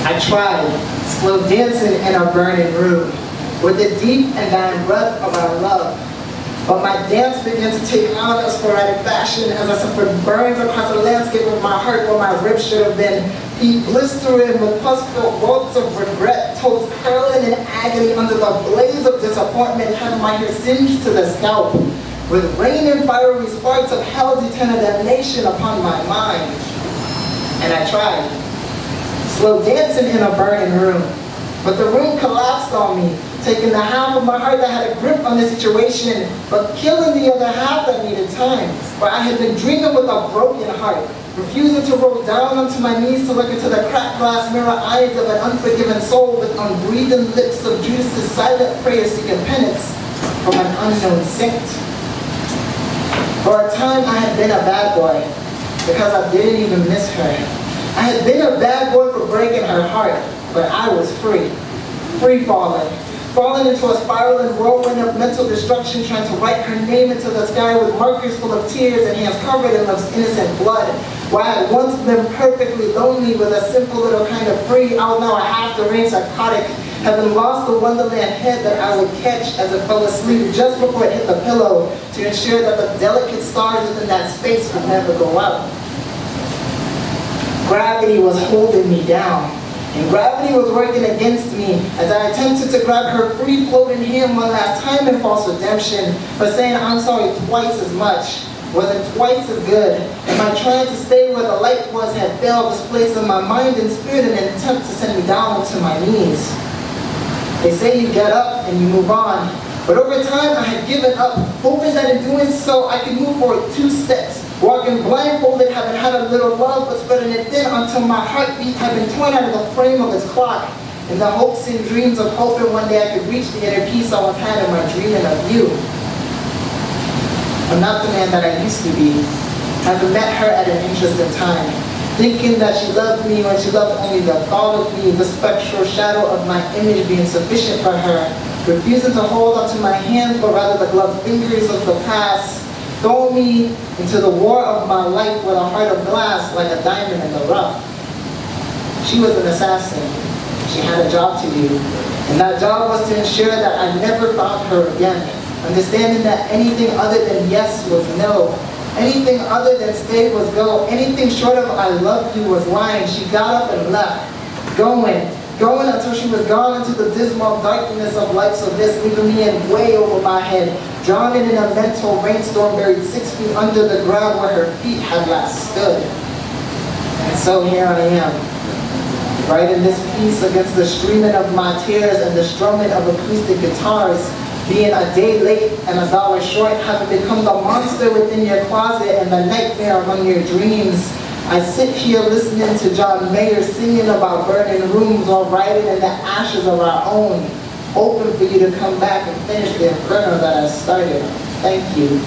I tried, slow dancing in a burning room, with the deep and dying breath of our love. But my dance began to take on a sporadic fashion as I suffered burns across the landscape of my heart where my ribs should have been. Feet blistering with pus-filled welts of regret, toes curling in agony under the blaze of disappointment, having my hair singed to the scalp, with rain and fiery sparks of hell's eternal damnation upon my mind. And I tried, slow dancing in a burning room, but the room collapsed on me, taking the half of my heart that had a grip on the situation, but killing the other half that needed time. For I had been dreaming with a broken heart, refusing to roll down onto my knees to look into the cracked glass mirror eyes of an unforgiven soul with unbreathing lips of Judas' silent prayer seeking penance from an unknown saint. For a time I had been a bad boy, because I didn't even miss her. I had been a bad boy for breaking her heart, but I was free falling into a spiraling whirlwind of mental destruction, trying to write her name into the sky with markers full of tears and hands covered in love's innocent blood. Where I had once been perfectly lonely with a simple little kind of free, I was now a half-deranged psychotic, having lost the wonderland head that I would catch as it fell asleep just before it hit the pillow to ensure that the delicate stars within that space would never go out. Gravity was holding me down. And gravity was working against me as I attempted to grab her free-floating hand one last time in false redemption, but saying I'm sorry twice as much, wasn't twice as good, and my trying to stay where the light was had failed, displacing my mind and spirit in an attempt to send me down to my knees. They say you get up and you move on, but over time I had given up, hoping that in doing so I could move forward 2 steps, walking blindfolded, having had a little love, but spreading it thin until my heartbeat had been torn out of the frame of its clock, in the hopes and dreams of hoping one day I could reach the inner peace I once had in my dreaming of you. I'm not the man that I used to be. I've met her at an interesting time, thinking that she loved me when she loved only the thought of me, the spectral shadow of my image being sufficient for her, refusing to hold onto my hands, but rather the gloved fingers of the past, throwing me into the war of my life with a heart of glass like a diamond in the rough. She was an assassin. She had a job to do, and that job was to ensure that I never found her again, understanding that anything other than yes was no, anything other than stay was go, anything short of I loved you was lying. She got up and left, going until she was gone into the dismal darkness of life's abyss, leaving me in way over my head, drowning in a mental rainstorm buried 6 feet under the ground where her feet had last stood. And so here I am, writing this piece against the streaming of my tears and the strumming of acoustic guitars, being a day late and $1 short, having become the monster within your closet and the nightmare among your dreams. I sit here listening to John Mayer singing about burning rooms or writing in the ashes of our own, hoping for you to come back and finish the inferno that I started. Thank you.